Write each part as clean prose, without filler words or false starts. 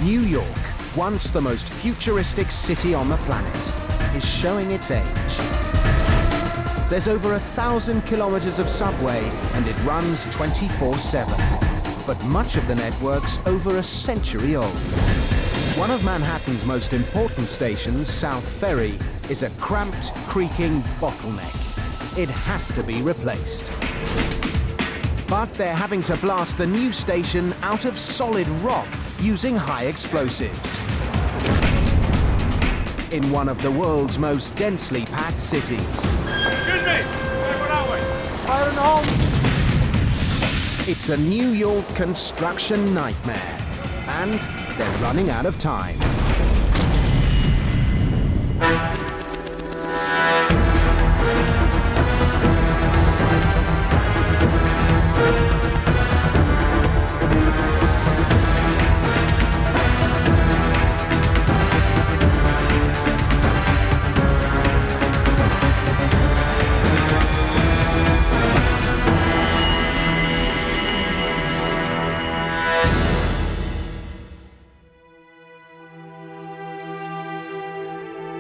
New York, once the most futuristic city on the planet, is showing its age. There's over 1,000 kilometers of subway and it runs 24/7. But much of the network's over a century old. One of Manhattan's most important stations, South Ferry, is a cramped, creaking bottleneck. It has to be replaced. But they're having to blast the new station out of solid rock using high explosives. In one of the world's most densely packed cities. Excuse me, where are we? I don't know. It's a New York construction nightmare, and they're running out of time.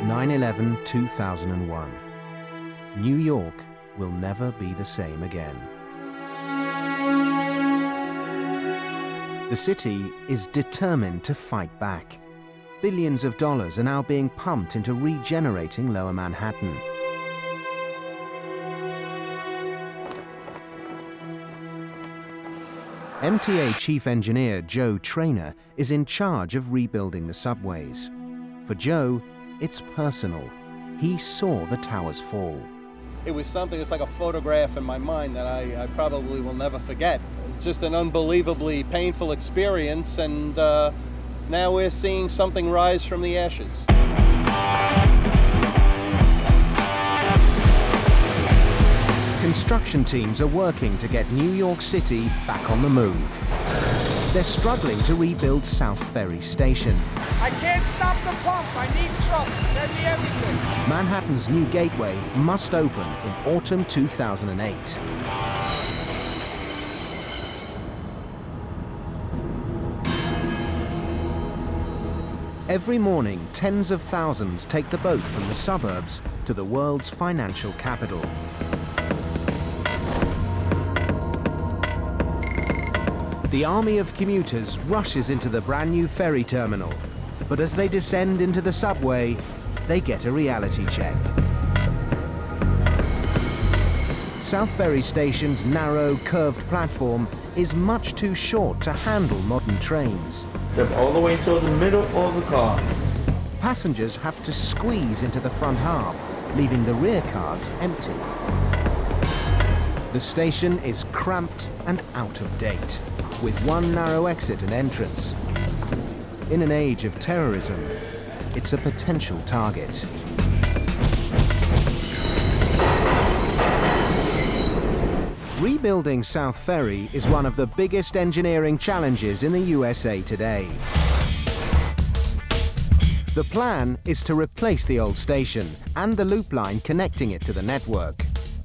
(9/11, 2001). New York will never be the same again. The city is determined to fight back. Billions of dollars are now being pumped into regenerating Lower Manhattan. MTA Chief Engineer Joe Traynor is in charge of rebuilding the subways. For Joe, it's personal. He saw the towers fall. It was something that's like a photograph in my mind that I probably will never forget. Just an unbelievably painful experience, and now we're seeing something rise from the ashes. Construction teams are working to get New York City back on the move. They're struggling to rebuild South Ferry Station. I can't stop the pump. I need trucks. Send me everything. Manhattan's new gateway must open in autumn 2008. Every morning, tens of thousands take the boat from the suburbs to the world's financial capital. The army of commuters rushes into the brand new ferry terminal, but as they descend into the subway, they get a reality check. South Ferry Station's narrow, curved platform is much too short to handle modern trains. Step all the way toward the middle of the car. Passengers have to squeeze into the front half, leaving the rear cars empty. The station is cramped and out of date, with one narrow exit and entrance. In an age of terrorism, it's a potential target. Rebuilding South Ferry is one of the biggest engineering challenges in the USA today. The plan is to replace the old station and the loop line connecting it to the network.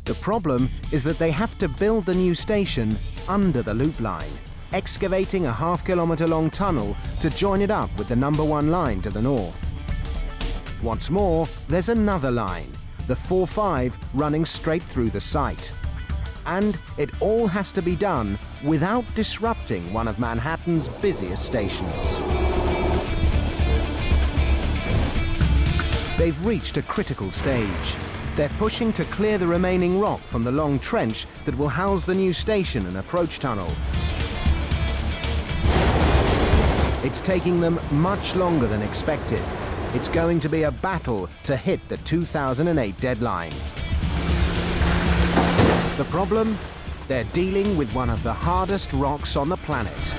The problem is that they have to build the new station under the loop line, excavating a half-kilometer-long tunnel to join it up with the number 1 line to the north. What's more, there's another line, the 4-5, running straight through the site. And it all has to be done without disrupting one of Manhattan's busiest stations. They've reached a critical stage. They're pushing to clear the remaining rock from the long trench that will house the new station and approach tunnel. It's taking them much longer than expected. It's going to be a battle to hit the 2008 deadline. The problem? They're dealing with one of the hardest rocks on the planet.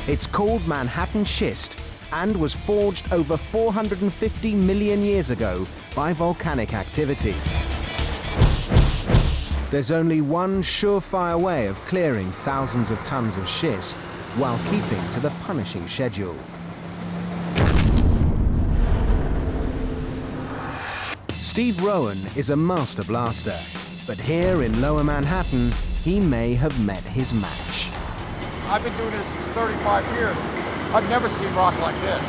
It's called Manhattan schist and was forged over 450 million years ago by volcanic activity. There's only one surefire way of clearing thousands of tons of schist while keeping to the punishing schedule. Steve Rowan is a master blaster, but here in Lower Manhattan, he may have met his match. I've been doing this 35 years. I've never seen rock like this.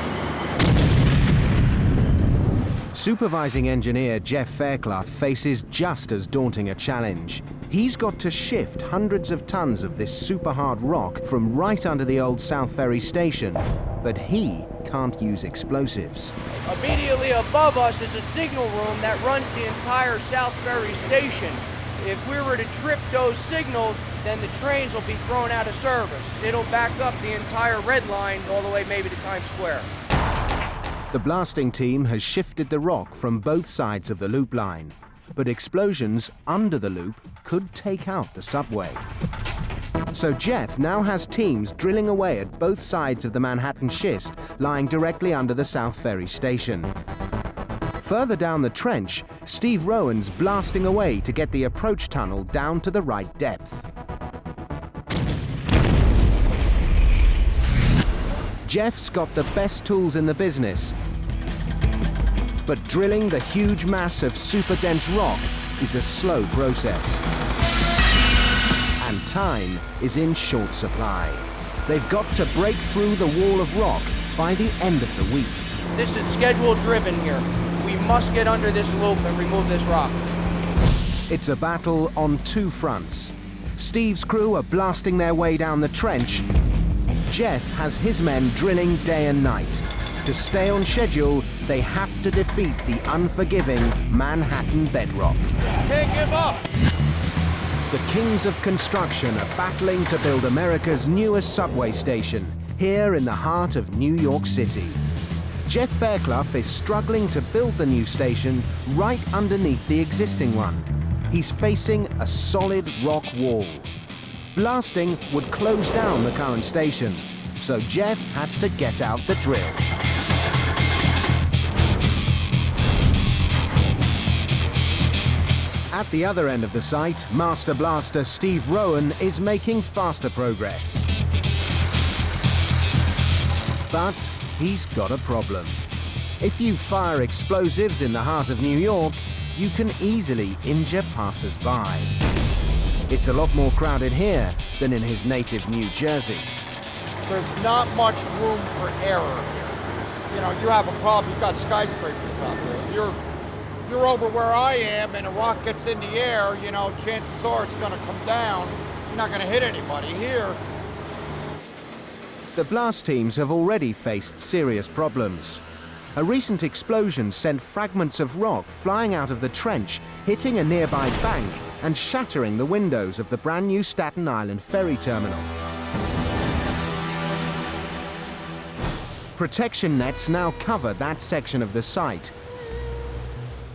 Supervising engineer Jeff Fairclough faces just as daunting a challenge. He's got to shift hundreds of tons of this super hard rock from right under the old South Ferry station, but he can't use explosives. Immediately above us is a signal room that runs the entire South Ferry station. If we were to trip those signals, then the trains will be thrown out of service. It'll back up the entire red line all the way maybe to Times Square. The blasting team has shifted the rock from both sides of the loop line, but explosions under the loop could take out the subway. So Jeff now has teams drilling away at both sides of the Manhattan schist, lying directly under the South Ferry station. Further down the trench, Steve Rowan's blasting away to get the approach tunnel down to the right depth. Jeff's got the best tools in the business, but drilling the huge mass of super dense rock is a slow process. And time is in short supply. They've got to break through the wall of rock by the end of the week. This is schedule driven here. We must get under this loop and remove this rock. It's a battle on two fronts. Steve's crew are blasting their way down the trench. Jeff has his men drilling day and night. To stay on schedule, they have to defeat the unforgiving Manhattan bedrock. Can't give up! The kings of construction are battling to build America's newest subway station, here in the heart of New York City. Jeff Fairclough is struggling to build the new station right underneath the existing one. He's facing a solid rock wall. Blasting would close down the current station, so Jeff has to get out the drill. At the other end of the site, Master Blaster Steve Rowan is making faster progress. But he's got a problem. If you fire explosives in the heart of New York, you can easily injure passers-by. It's a lot more crowded here than in his native New Jersey. There's not much room for error here. You know, you have a problem, you've got skyscrapers out there. If you're over where I am and a rock gets in the air, you know, chances are it's gonna come down. You're not gonna hit anybody. Here, The blast teams have already faced serious problems. A recent explosion sent fragments of rock flying out of the trench, hitting a nearby bank and shattering the windows of the brand new Staten Island ferry terminal. Protection nets now cover that section of the site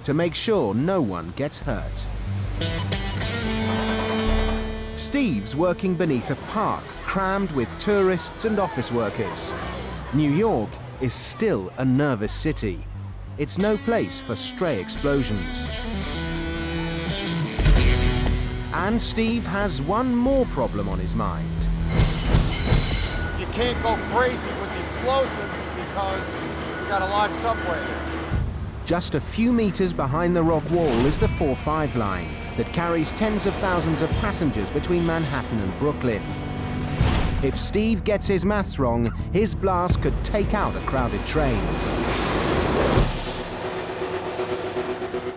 to make sure no one gets hurt. Steve's working beneath a park crammed with tourists and office workers. New York is still a nervous city. It's no place for stray explosions. And Steve has one more problem on his mind. you can't go crazy with the explosives because you got a live subway here. Just a few meters behind the rock wall is the 4-5 line that carries tens of thousands of passengers between Manhattan and Brooklyn. If Steve gets his maths wrong, his blast could take out a crowded train.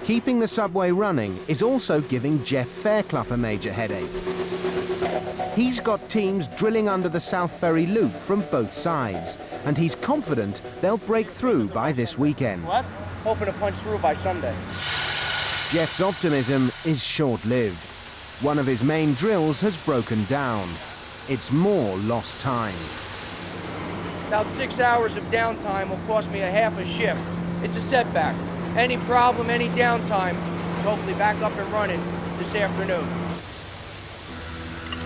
Keeping the subway running is also giving Jeff Fairclough a major headache. He's got teams drilling under the South Ferry loop from both sides, and he's confident they'll break through by this weekend. What? Hoping to punch through by Sunday. Jeff's optimism is short-lived. One of his main drills has broken down. It's more lost time. About 6 hours of downtime will cost me a half a shift. It's a setback. Any problem, any downtime, is hopefully back up and running this afternoon.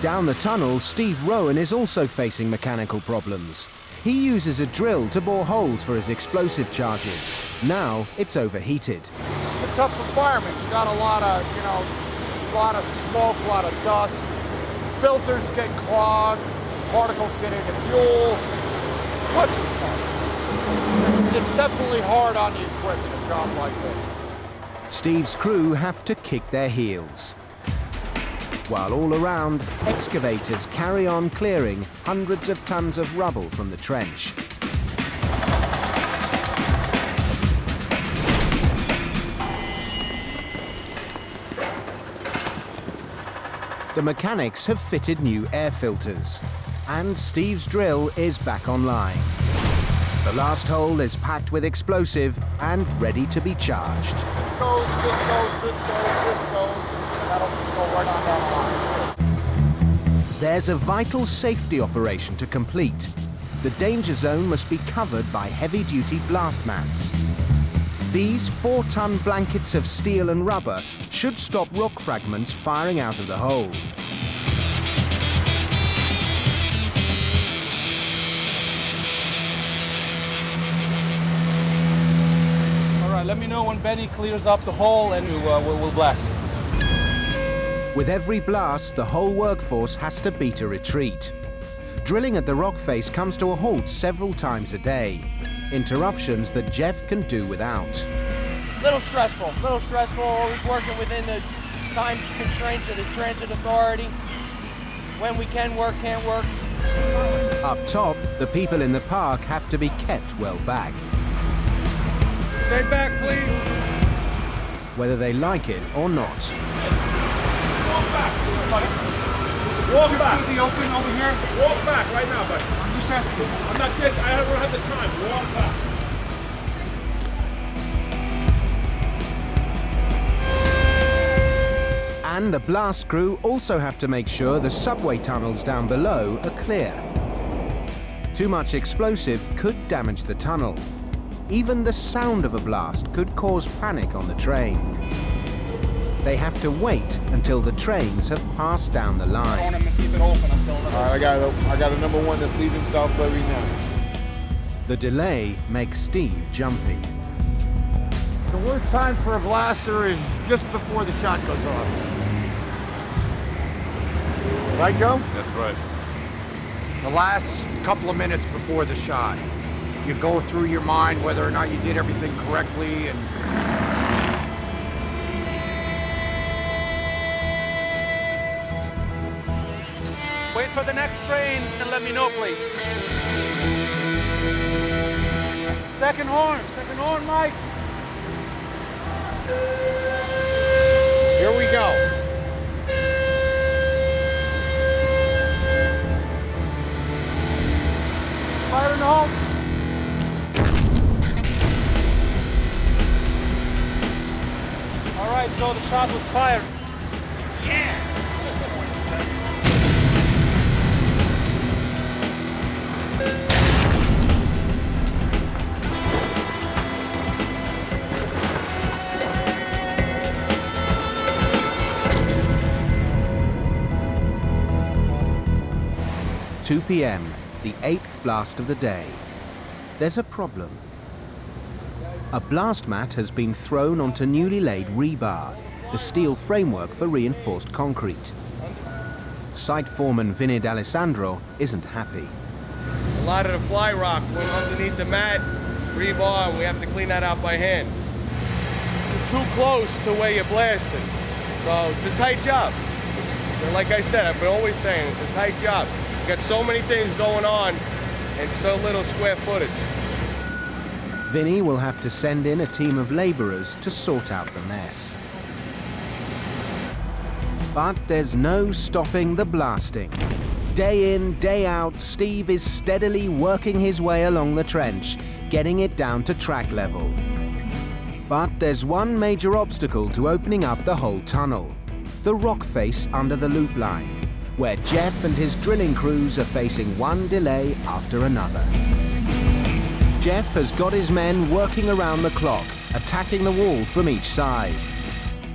Down the tunnel, Steve Rowan is also facing mechanical problems. He uses a drill to bore holes for his explosive charges. Now it's overheated. It's a tough environment. You got a lot of smoke, a lot of dust. Filters get clogged, particles get into fuel. Bunch of stuff. It's definitely hard on the equipment, a job like this. Steve's crew have to kick their heels. while all around, excavators carry on clearing hundreds of tons of rubble from the trench. The mechanics have fitted new air filters, and Steve's drill is back online. The last hole is packed with explosive and ready to be charged. This goes. That'll just go right on down the line. There's a vital safety operation to complete. The danger zone must be covered by heavy-duty blast mats. These 4-ton blankets of steel and rubber should stop rock fragments firing out of the hole. All right, let me know when Benny clears up the hole and we'll blast it. With every blast, the whole workforce has to beat a retreat. Drilling at the rock face comes to a halt several times a day. Interruptions that Jeff can do without. Little stressful, always working within the time constraints of the transit authority. When we can work, can't work. Up top, the people in the park have to be kept well back. Stay back, please. Whether they like it or not. Walk back, buddy. Walk Just back. leave the open over here. Walk back right now, buddy. I'm just asking. This is I'm not kidding. I don't have the time. Walk back. And the blast crew also have to make sure the subway tunnels down below are clear. Too much explosive could damage the tunnel. Even the sound of a blast could cause panic on the train. They have to wait until the trains have passed down the line. Keep it open until All right, I got a number 1 that's leaving South Ferry now. The delay makes Steve jumpy. The worst time for a blaster is just before the shot goes off. Right, Joe? That's right. The last couple of minutes before the shot. You go through your mind whether or not you did everything correctly and... Wait for the next train and let me know, please. Second horn, Mike. Here we go. Fire in the hole. All right, so the shot was fired. Yeah. 2 p.m., the 8th blast of the day. There's a problem. A blast mat has been thrown onto newly laid rebar, the steel framework for reinforced concrete. Site foreman Vinny D'Alessandro isn't happy. A lot of the fly rock went underneath the mat, rebar, and we have to clean that out by hand. You're too close to where you're blasting. So it's a tight job. Like I said, I've been always saying, it's a tight job. You got so many things going on and so little square footage. Vinny will have to send in a team of laborers to sort out the mess. But there's no stopping the blasting. Day in, day out, Steve is steadily working his way along the trench, getting it down to track level. But there's one major obstacle to opening up the whole tunnel: the rock face under the loop line, where Jeff and his drilling crews are facing one delay after another. Jeff has got his men working around the clock, attacking the wall from each side.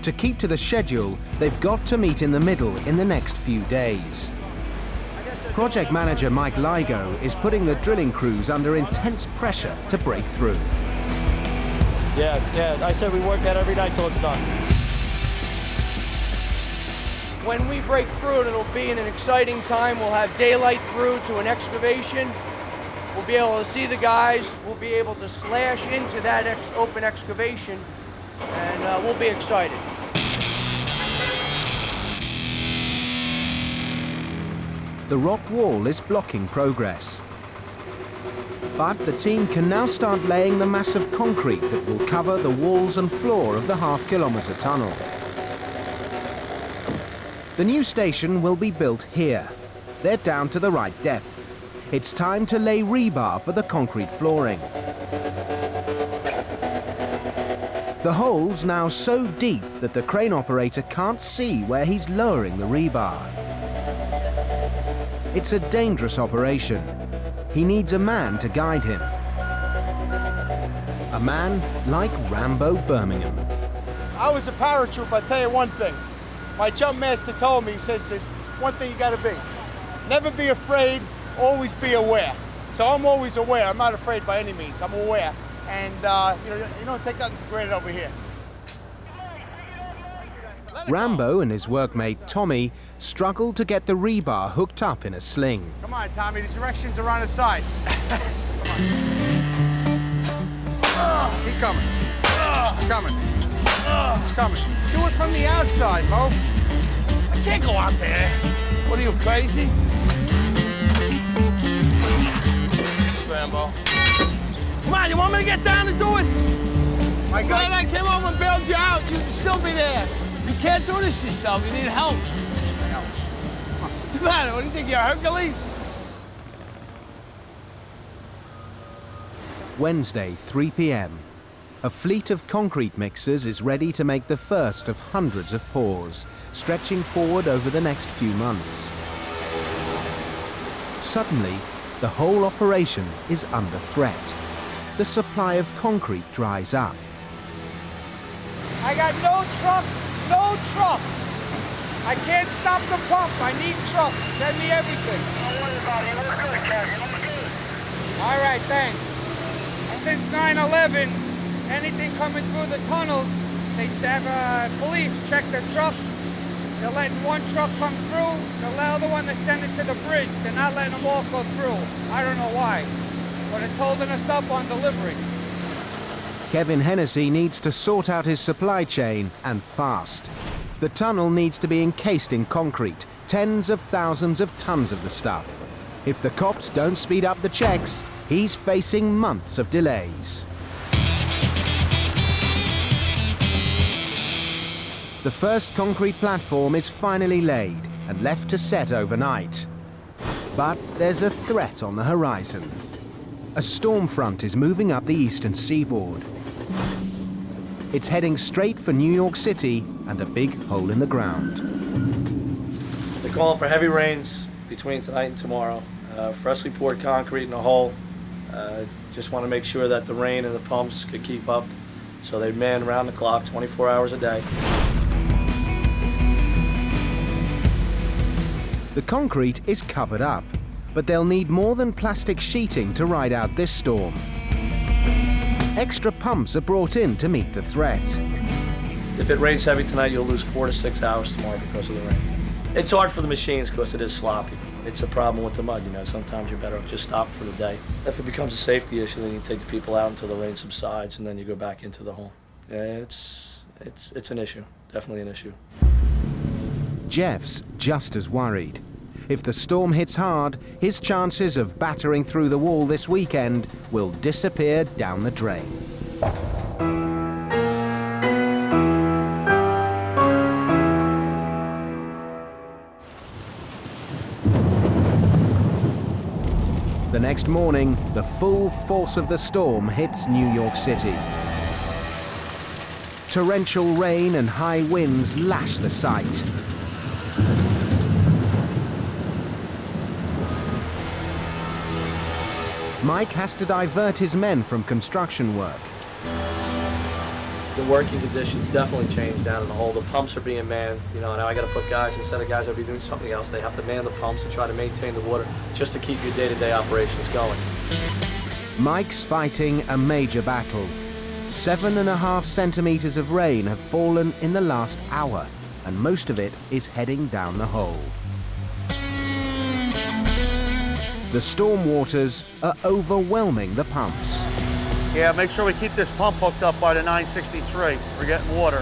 To keep to the schedule, they've got to meet in the middle in the next few days. Project manager Mike Ligo is putting the drilling crews under intense pressure to break through. Yeah, I said we work that every night till it's done. When we break through, it'll be in an exciting time. We'll have daylight through to an excavation. We'll be able to see the guys. We'll be able to slash into that open excavation, and we'll be excited. The rock wall is blocking progress. But the team can now start laying the massive concrete that will cover the walls and floor of the half-kilometre tunnel. The new station will be built here. They're down to the right depth. It's time to lay rebar for the concrete flooring. The hole's now so deep that the crane operator can't see where he's lowering the rebar. It's a dangerous operation. He needs a man to guide him. A man like Rambo Birmingham. I was a paratrooper, I'll tell you one thing. My jump master told me, he says, there's one thing you gotta be. Never be afraid, always be aware. So I'm always aware, I'm not afraid by any means, I'm aware. And you don't take nothing for granted over here. Rambo and his workmate Tommy struggle to get the rebar hooked up in a sling. Come on, Tommy, the directions are on the side. Keep coming. It's coming. It's coming. Do it from the outside, Mo. I can't go out there. What are you, crazy? Rambo. Come on, you want me to get down and do it? My I'm God, glad I came over and bailed you out. You'd still be there. You can't do this yourself. You need help. What's the matter? What do you think, you're Hercules? Wednesday, 3 p.m. A fleet of concrete mixers is ready to make the first of hundreds of pours, stretching forward over the next few months. Suddenly, the whole operation is under threat. The supply of concrete dries up. I got no trucks. No trucks! I can't stop the pump. I need trucks. Send me everything. Don't worry about it. We're good, Captain. We're good. All right, thanks. Since 9/11, anything coming through the tunnels, they have police check the trucks. They're letting one truck come through. They'll allow the one to send it to the bridge. They're not letting them all go through. I don't know why, but it's holding us up on delivery. Kevin Hennessy needs to sort out his supply chain, and fast. The tunnel needs to be encased in concrete, tens of thousands of tons of the stuff. If the cops don't speed up the checks, he's facing months of delays. The first concrete platform is finally laid and left to set overnight. But there's a threat on the horizon. A storm front is moving up the eastern seaboard. It's heading straight for New York City and a big hole in the ground. They're calling for heavy rains between tonight and tomorrow. Freshly poured concrete in the hole. Just want to make sure that the rain and the pumps could keep up, so they man around the clock 24 hours a day. The concrete is covered up, but they'll need more than plastic sheeting to ride out this storm. Extra pumps are brought in to meet the threat. If it rains heavy tonight, you'll lose 4 to 6 hours tomorrow because of the rain. It's hard for the machines because it is sloppy. It's a problem with the mud, you know. Sometimes you're better off just stop for the day. If it becomes a safety issue, then you take the people out until the rain subsides, and then you go back into the hole. Yeah, it's an issue, definitely an issue. Jeff's just as worried. If the storm hits hard, his chances of battering through the wall this weekend will disappear down the drain. The next morning, the full force of the storm hits New York City. Torrential rain and high winds lash the site. Mike has to divert his men from construction work. The working conditions definitely changed down in the hole. The pumps are being manned. You know, now I got to put guys, instead of guys that will be doing something else, they have to man the pumps and try to maintain the water just to keep your day-to-day operations going. Mike's fighting a major battle. 7.5 centimeters of rain have fallen in the last hour, and most of it is heading down the hole. The storm waters are overwhelming the pumps. Yeah, make sure we keep this pump hooked up by the 963. We're getting water.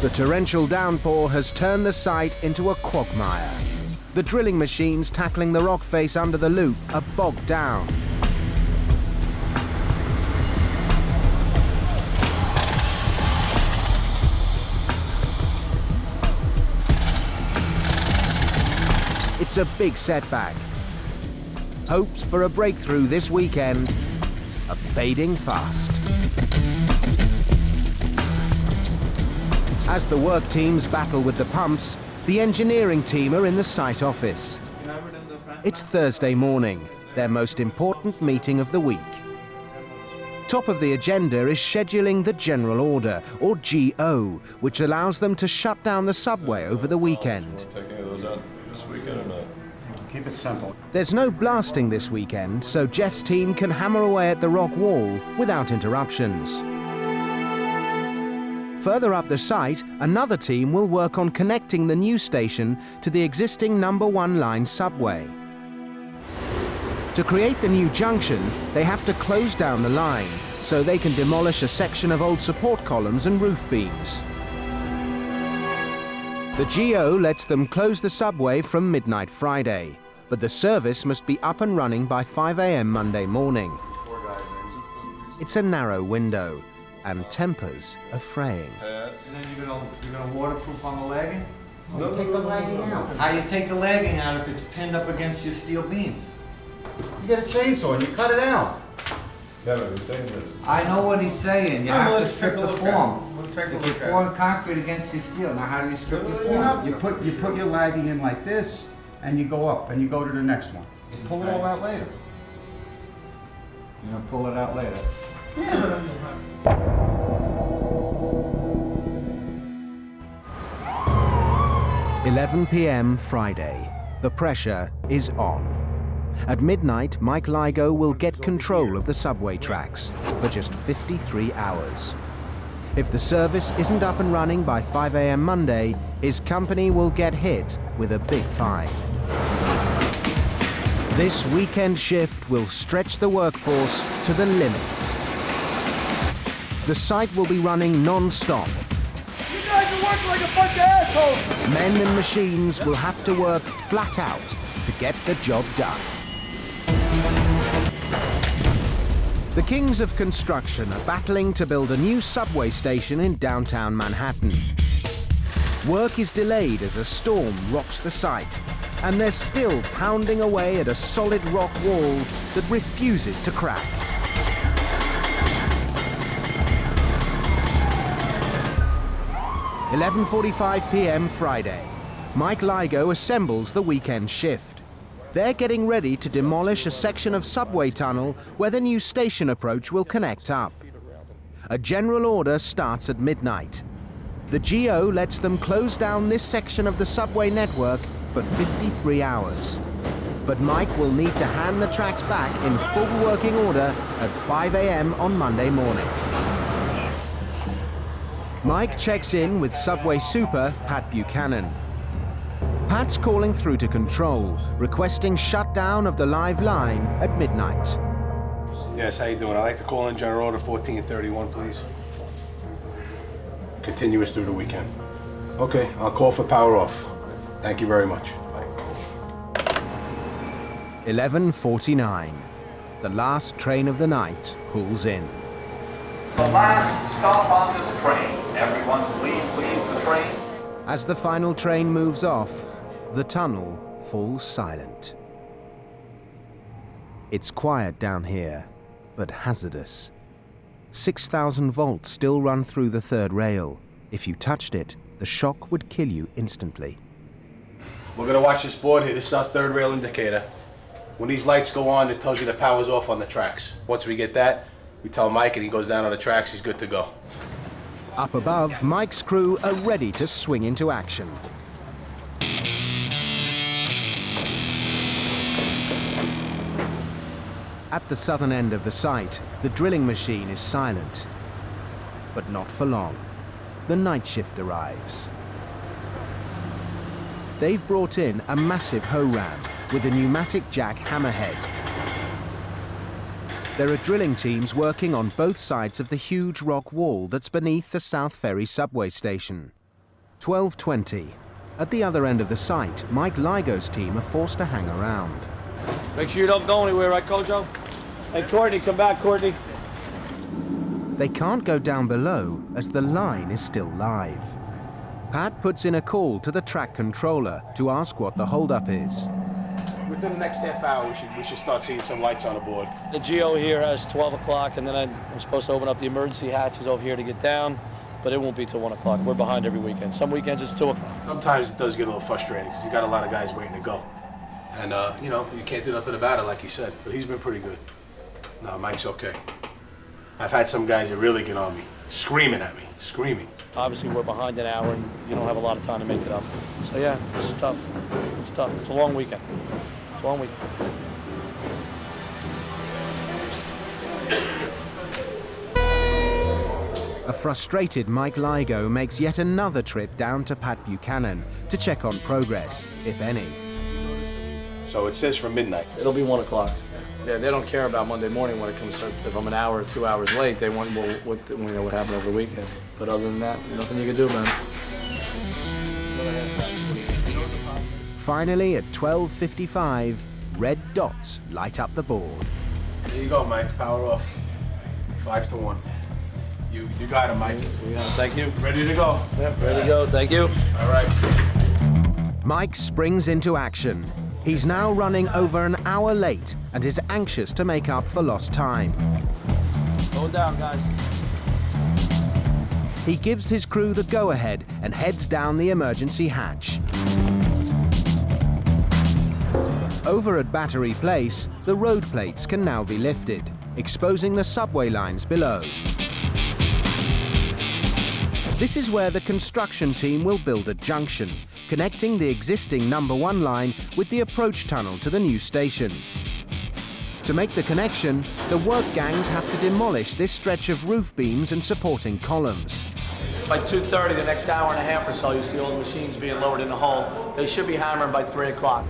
The torrential downpour has turned the site into a quagmire. The drilling machines tackling the rock face under the loop are bogged down. It's a big setback. Hopes for a breakthrough this weekend are fading fast. As the work teams battle with the pumps, the engineering team are in the site office. It's Thursday morning, their most important meeting of the week. Top of the agenda is scheduling the General Order, or GO, which allows them to shut down the subway over the weekend. Keep it simple. There's no blasting this weekend, so Jeff's team can hammer away at the rock wall without interruptions. Further up the site, another team will work on connecting the new station to the existing number 1 line subway. To create the new junction, they have to close down the line, so they can demolish a section of old support columns and roof beams. The GO lets them close the subway from midnight Friday, but the service must be up and running by 5 a.m. Monday morning. It's a narrow window, and tempers are fraying. And then you're gonna waterproof on the lagging? You take the lagging out. How you take the lagging out if it's pinned up against your steel beams? You get a chainsaw and you cut it out. I know what he's saying. You have to strip the form. We'll take a If look you're at pouring concrete against your steel, now how do you strip your form? You put your lagging in like this, and you go up, and you go to the next one. You pull it all out later. You're gonna pull it out later. 11 p.m. Friday. The pressure is on. At midnight, Mike Ligo will get control of the subway tracks for just 53 hours. If the service isn't up and running by 5 a.m. Monday, his company will get hit with a big fine. This weekend shift will stretch the workforce to the limits. The site will be running non-stop. You guys are working like a bunch of assholes! Men and machines will have to work flat out to get the job done. The kings of construction are battling to build a new subway station in downtown Manhattan. Work is delayed as a storm rocks the site, and they're still pounding away at a solid rock wall that refuses to crack. (11:45 p.m. Friday. Mike Ligo assembles the weekend shift. They're getting ready to demolish a section of subway tunnel where the new station approach will connect up. A general order starts at midnight. The GO lets them close down this section of the subway network for 53 hours. But Mike will need to hand the tracks back in full working order at 5 a.m. on Monday morning. Mike checks in with Subway Super Pat Buchanan. Pat's calling through to control, requesting shutdown of the live line at midnight. Yes, how you doing? I'd like to call in General Order 1431, please. Continuous through the weekend. Okay, I'll call for power off. Thank you very much. Bye. 11:49. The last train of the night pulls in. The last stop onto the train. Everyone please leave the train. As the final train moves off, the tunnel falls silent. It's quiet down here, but hazardous. 6,000 volts still run through the third rail. If you touched it, the shock would kill you instantly. We're gonna watch this board here. This is our third rail indicator. When these lights go on, it tells you the power's off on the tracks. Once we get that, we tell Mike and he goes down on the tracks, he's good to go. Up above, Mike's crew are ready to swing into action. At the southern end of the site, the drilling machine is silent. But not for long. The night shift arrives. They've brought in a massive hoe ram with a pneumatic jack hammerhead. There are drilling teams working on both sides of the huge rock wall that's beneath the South Ferry subway station. 12:20. At the other end of the site, Mike Ligo's team are forced to hang around. Make sure you don't go anywhere, right, Kojo? Hey, Courtney, come back, Courtney. They can't go down below as the line is still live. Pat puts in a call to the track controller to ask what the holdup is. Within the next half hour, we should start seeing some lights on the board. The GO here has 12 o'clock, and then I'm supposed to open up the emergency hatches over here to get down, but it won't be till 1 o'clock. We're behind every weekend. Some weekends it's 2 o'clock. Sometimes it does get a little frustrating because he's got a lot of guys waiting to go. And, you know, you can't do nothing about it, like he said, but he's been pretty good. No, Mike's okay. I've had some guys that really get on me, screaming at me, screaming. Obviously, we're behind an hour, and you don't have a lot of time to make it up. So, yeah, this is tough. It's tough. It's a long weekend. It's a long weekend. A frustrated Mike Ligo makes yet another trip down to Pat Buchanan to check on progress, if any. So it says from midnight. It'll be 1 o'clock. Yeah, they don't care about Monday morning when it comes to if I'm an hour or 2 hours late. They want what happened over the weekend. But other than that, nothing you can do, man. Finally, at 12:55, red dots light up the board. There you go, Mike. Power off. 5 to 1. You got it, Mike. Thank you. Ready to go. Yep, ready to go. Thank you. All right. Mike springs into action. He's now running over an hour late and is anxious to make up for lost time. Going down, guys. He gives his crew the go-ahead and heads down the emergency hatch. Over at Battery Place, the road plates can now be lifted, exposing the subway lines below. This is where the construction team will build a junction, connecting the existing number 1 line with the approach tunnel to the new station. To make the connection, the work gangs have to demolish this stretch of roof beams and supporting columns. By 2:30, the next hour and a half or so, you see all the machines being lowered in the hole. They should be hammering by 3 o'clock.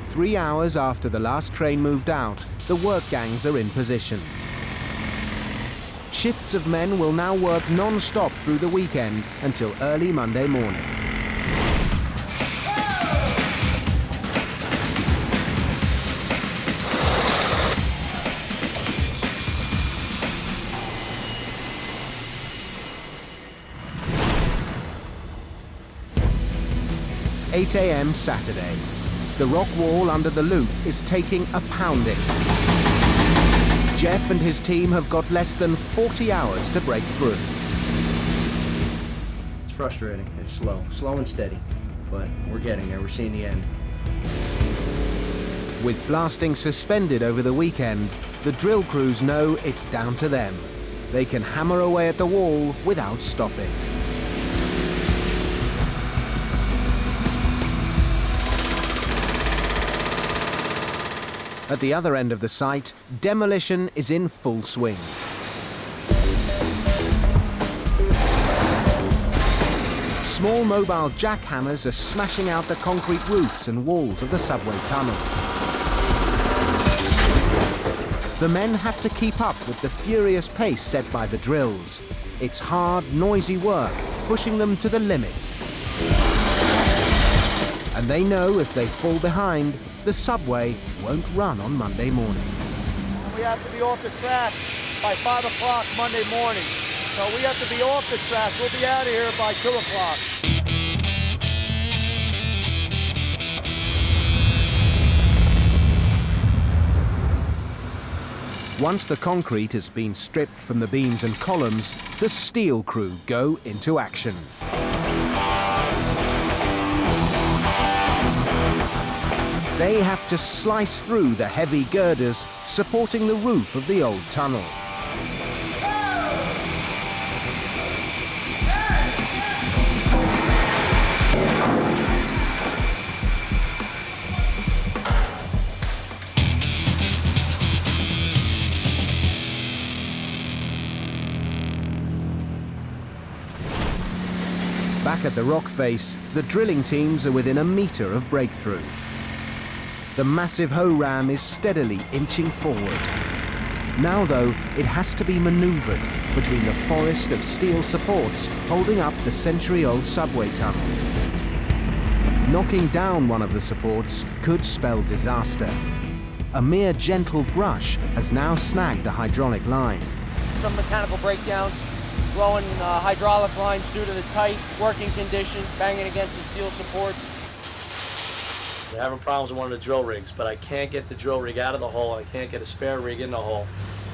3 hours after the last train moved out, the work gangs are in position. Shifts of men will now work non-stop through the weekend until early Monday morning. (8 a.m. Saturday). The rock wall under the loop is taking a pounding. Jeff and his team have got less than 40 hours to break through. It's frustrating. It's slow and steady, but we're getting there. We're seeing the end. With blasting suspended over the weekend, the drill crews know it's down to them. They can hammer away at the wall without stopping. At the other end of the site, demolition is in full swing. Small mobile jackhammers are smashing out the concrete roofs and walls of the subway tunnel. The men have to keep up with the furious pace set by the drills. It's hard, noisy work, pushing them to the limits. And they know if they fall behind, the subway won't run on Monday morning. We have to be off the tracks by 5 o'clock Monday morning. So we have to be off the tracks. We'll be out of here by 2 o'clock. Once the concrete has been stripped from the beams and columns, the steel crew go into action. They have to slice through the heavy girders supporting the roof of the old tunnel. Back at the rock face, the drilling teams are within a metre of breakthrough. The massive hoe ram is steadily inching forward. Now, though, it has to be manoeuvred between the forest of steel supports holding up the century-old subway tunnel. Knocking down one of the supports could spell disaster. A mere gentle brush has now snagged a hydraulic line. Some mechanical breakdowns, blowing hydraulic lines due to the tight working conditions, banging against the steel supports. They're having problems with one of the drill rigs, but I can't get the drill rig out of the hole. I can't get a spare rig in the hole.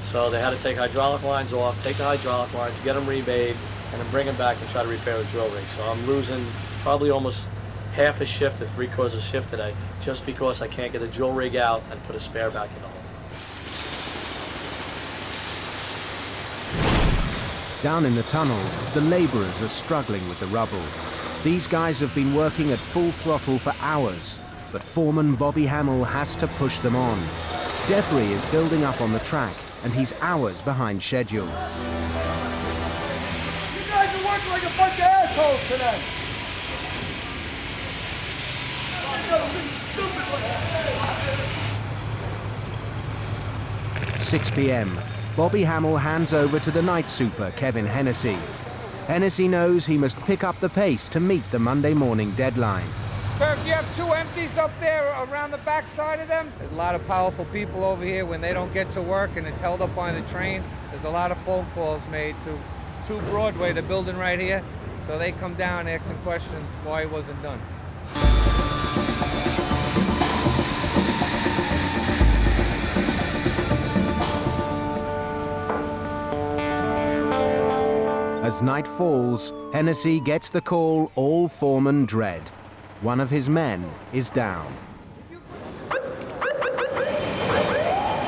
So they had to take hydraulic lines off, take the hydraulic lines, get them remade, and then bring them back and try to repair the drill rig. So I'm losing probably almost half a shift to 3/4 a shift today, just because I can't get the drill rig out and put a spare back in the hole. Down in the tunnel, the laborers are struggling with the rubble. These guys have been working at full throttle for hours, but foreman Bobby Hamill has to push them on. Debris is building up on the track, and he's hours behind schedule. You guys are working like a bunch of assholes today. 6 p.m. Bobby Hamill hands over to the night super, Kevin Hennessy. Hennessy knows he must pick up the pace to meet the Monday morning deadline. Sir, if you have two empties up there around the back side of them. There's a lot of powerful people over here. When they don't get to work and it's held up on the train, there's a lot of phone calls made to Broadway, the building right here. So they come down asking questions why it wasn't done. As night falls, Hennessy gets the call all foremen dread. One of his men is down.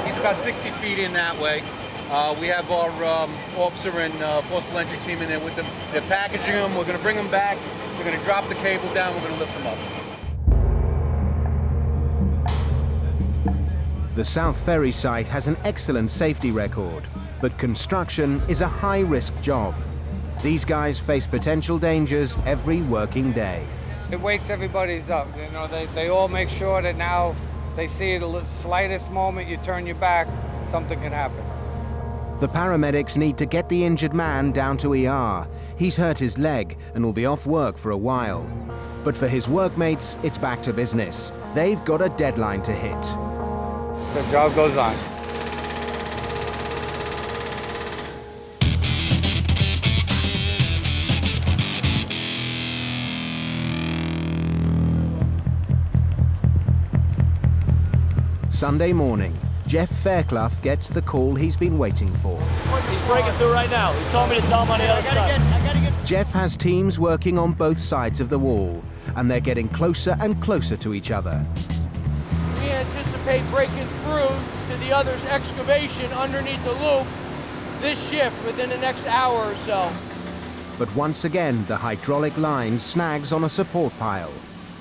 He's about 60 feet in that way. We have our officer and postal entry team in there with them. They're packaging them. We're going to bring them back. We're going to drop the cable down. We're going to lift them up. The South Ferry site has an excellent safety record, but construction is a high-risk job. These guys face potential dangers every working day. It wakes everybody's up. You know, they all make sure that now they see the slightest moment you turn your back, something can happen. The paramedics need to get the injured man down to ER. He's hurt his leg and will be off work for a while. But for his workmates, it's back to business. They've got a deadline to hit. The job goes on. Sunday morning, Jeff Fairclough gets the call he's been waiting for. He's breaking through right now. He told me to tell him on the other side. Jeff has teams working on both sides of the wall, and they're getting closer and closer to each other. We anticipate breaking through to the other's excavation underneath the loop this shift within the next hour or so. But once again, the hydraulic line snags on a support pile.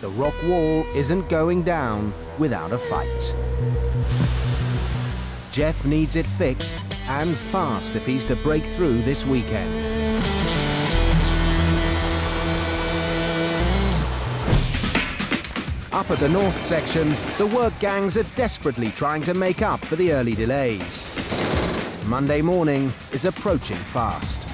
The rock wall isn't going down without a fight. Jeff needs it fixed, and fast if he's to break through this weekend. Up at the north section, the work gangs are desperately trying to make up for the early delays. Monday morning is approaching fast.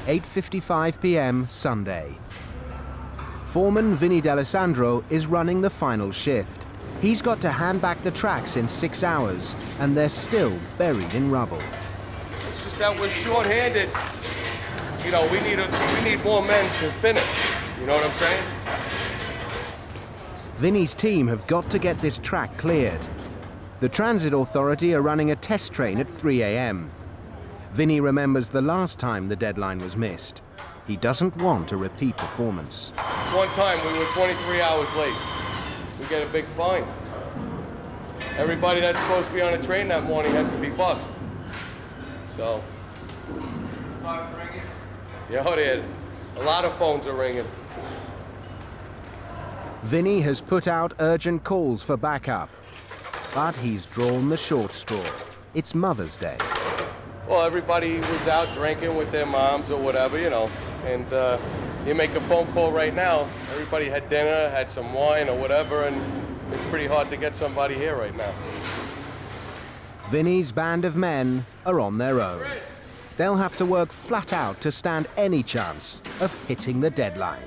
8:55 p.m. Sunday. Foreman Vinny D'Alessandro is running the final shift. He's got to hand back the tracks in 6 hours, and they're still buried in rubble. It's just that we're short-handed. You know, we need more men to finish. You know what I'm saying? Vinny's team have got to get this track cleared. The Transit Authority are running a test train at 3 a.m. Vinny remembers the last time the deadline was missed. He doesn't want a repeat performance. One time we were 23 hours late. We get a big fine. Everybody that's supposed to be on a train that morning has to be bussed. So. Yeah, it is. A lot of phones are ringing. Vinny has put out urgent calls for backup, but he's drawn the short straw. It's Mother's Day. Well, everybody was out drinking with their moms or whatever, you know, and you make a phone call right now, everybody had dinner, had some wine or whatever, and it's pretty hard to get somebody here right now. Vinny's band of men are on their own. They'll have to work flat out to stand any chance of hitting the deadline.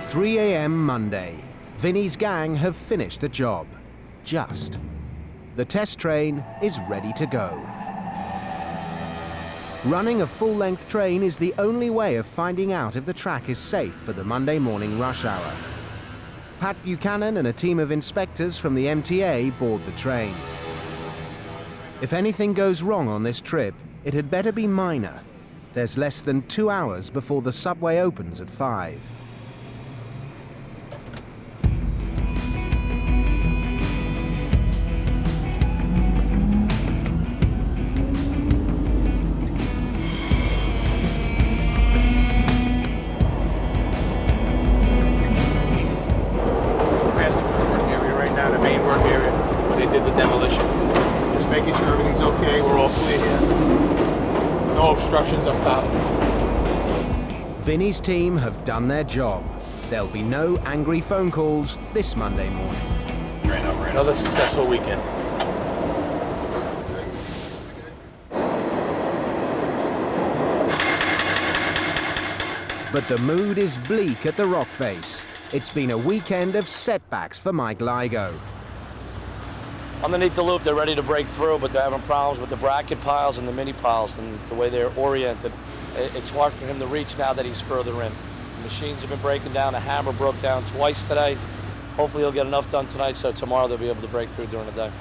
"3 a.m. Monday. Vinny's gang have finished the job. Just. The test train is ready to go. Running a full-length train is the only way of finding out if the track is safe for the Monday morning rush hour. Pat Buchanan and a team of inspectors from the MTA board the train. If anything goes wrong on this trip, it had better be minor. There's less than 2 hours before the subway opens at 5. Obstructions up top. Vinny's team have done their job. There'll be no angry phone calls this Monday morning. Another successful weekend. But the mood is bleak at the rock face. It's been a weekend of setbacks for Mike Ligo. Underneath the loop, they're ready to break through, but they're having problems with the bracket piles and the mini piles and the way they're oriented. It's hard for him to reach now that he's further in. The machines have been breaking down. The hammer broke down twice today. Hopefully he'll get enough done tonight, so tomorrow they'll be able to break through during the day.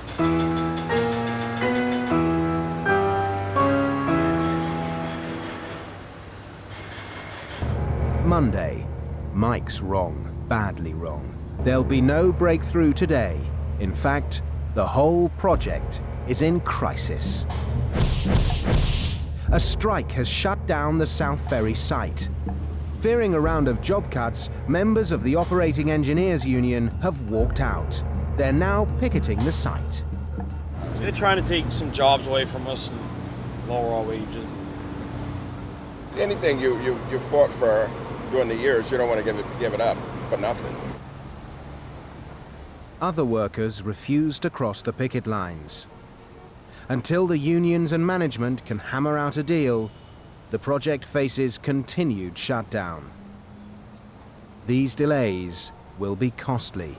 Monday. Mike's wrong, badly wrong. There'll be no breakthrough today. In fact, the whole project is in crisis. A strike has shut down the South Ferry site. Fearing a round of job cuts, members of the Operating Engineers Union have walked out. They're now picketing the site. They're trying to take some jobs away from us and lower our wages. Anything you fought for during the years, you don't want to give it up for nothing. Other workers refuse to cross the picket lines. Until the unions and management can hammer out a deal, the project faces continued shutdown. These delays will be costly.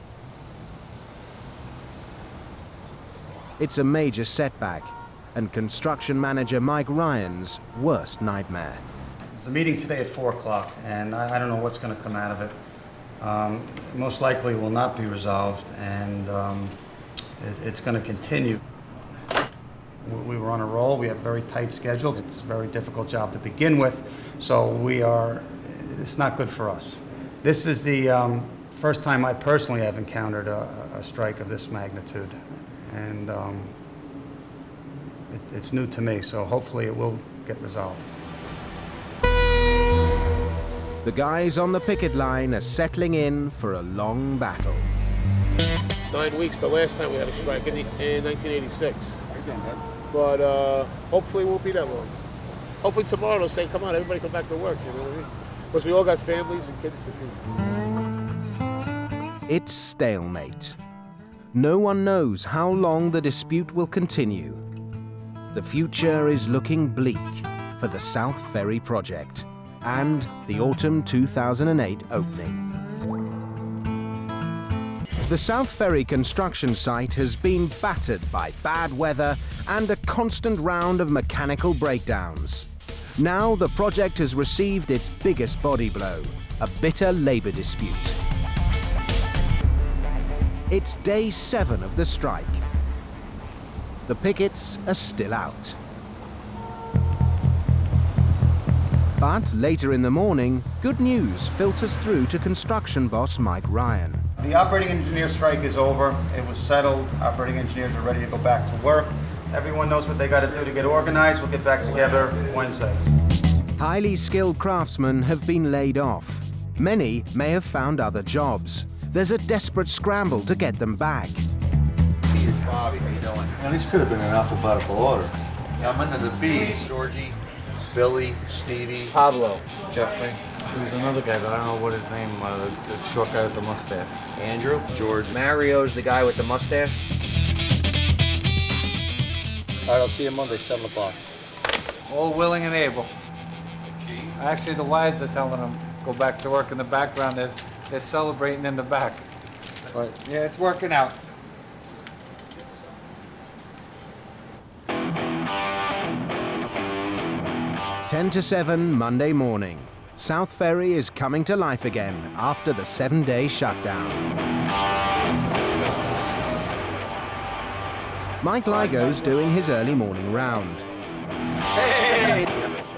It's a major setback and construction manager Mike Ryan's worst nightmare. There's a meeting today at 4 o'clock, and I don't know what's going to come out of it. Most likely will not be resolved, and it's going to continue. We were on a roll. We have very tight schedules. It's a very difficult job to begin with, so it's not good for us. This is the first time I personally have encountered a strike of this magnitude, and it's new to me, so hopefully it will get resolved. The guys on the picket line are settling in for a long battle. 9 weeks, the last time we had a strike in 1986. But hopefully it won't be that long. Hopefully tomorrow they'll say, come on, everybody come back to work, you know what I mean? Because we all got families and kids to feed. It's stalemate. No one knows how long the dispute will continue. The future is looking bleak for the South Ferry project and the autumn 2008 opening. The South Ferry construction site has been battered by bad weather and a constant round of mechanical breakdowns. Now the project has received its biggest body blow, a bitter labor dispute. It's day 7 of the strike. The pickets are still out. But later in the morning, good news filters through to construction boss Mike Ryan. The operating engineer strike is over. It was settled. Operating engineers are ready to go back to work. Everyone knows what they got to do to get organized. We'll get back together Wednesday. Highly skilled craftsmen have been laid off. Many may have found other jobs. there's a desperate scramble to get them back. Bobby, how you doing? Now, these could have been in alphabetical order. I'm under the B's. Georgie, Billy, Stevie, Pablo, Jeffrey. There's another guy, but I don't know what his name was. The short guy with the mustache. Andrew, George. Mario's the guy with the mustache. All right, I'll see you Monday, 7 o'clock. All willing and able. Actually, the wives are telling them go back to work in the background. They're celebrating in the back. All right. Yeah, it's working out. Ten to 7 Monday morning. South Ferry is coming to life again after the 7-day shutdown. Mike Ligo's doing his early morning round. Hey!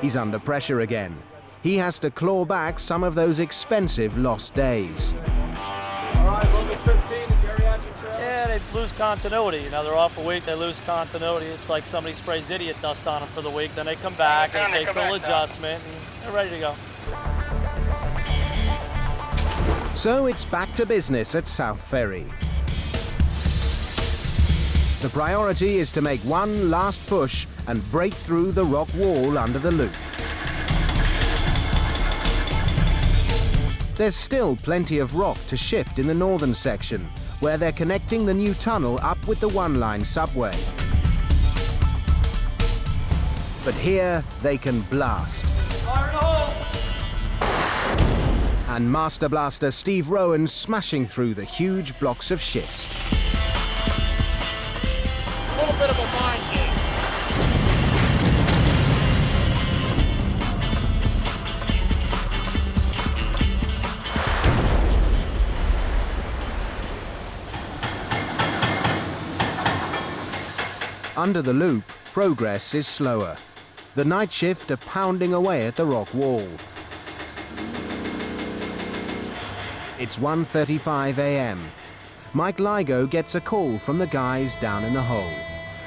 He's under pressure again. He has to claw back some of those expensive lost days. All right, level 15, the geriatric trail. Yeah, they lose continuity. You know, they're off a week, they lose continuity. It's like somebody sprays idiot dust on them for the week, then they come back, and it takes a little adjustment, and they're ready to go. So it's back to business at South Ferry. The priority is to make one last push and break through the rock wall under the loop. There's still plenty of rock to shift in the northern section, where they're connecting the new tunnel up with the one-line subway. But here they can blast. And Master Blaster Steve Rowan smashing through the huge blocks of schist. A little bit of a mind game. Under the loop, progress is slower. The night shift are pounding away at the rock wall. It's 1:35 a.m. Mike Ligo gets a call from the guys down in the hole.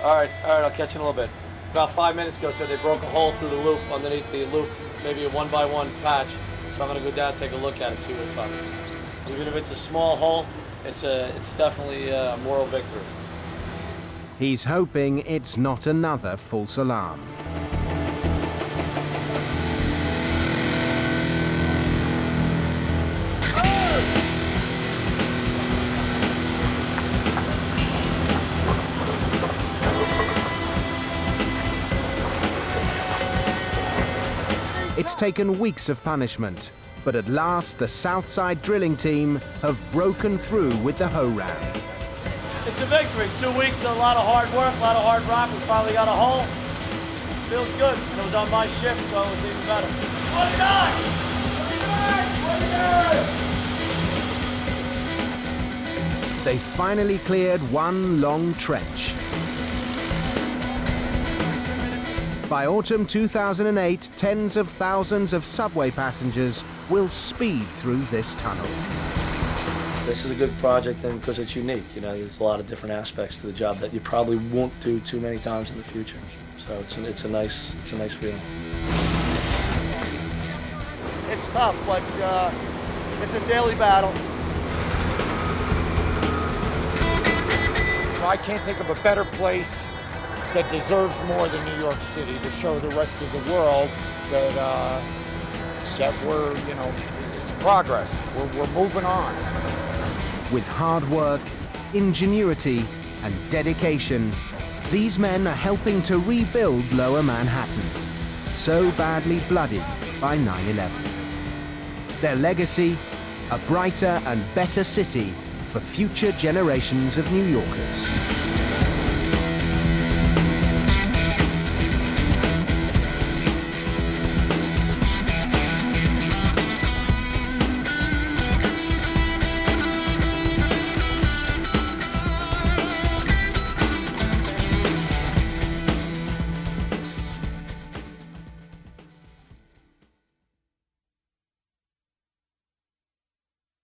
All right, I'll catch you in a little bit. About 5 minutes ago, said they broke a hole through the loop, underneath the loop, maybe a 1x1 patch. So I'm gonna go down, take a look at it, see what's up. Even if it's a small hole, it's definitely a moral victory. He's hoping it's not another false alarm. It's taken weeks of punishment, but at last the Southside drilling team have broken through with the hoe ram. It's a victory. 2 weeks, a lot of hard work, a lot of hard rock. We finally got a hole. Feels good. And it was on my shift, so it was even better. They finally cleared one long trench. By autumn 2008, tens of thousands of subway passengers will speed through this tunnel. This is a good project, and because it's unique, you know, there's a lot of different aspects to the job that you probably won't do too many times in the future. So it's a nice feeling. It's tough, but it's a daily battle. I can't think of a better place that deserves more than New York City to show the rest of the world that that we're, you know, it's progress. We're moving on. With hard work, ingenuity, and dedication, these men are helping to rebuild Lower Manhattan, so badly bloodied by 9/11. Their legacy, a brighter and better city for future generations of New Yorkers.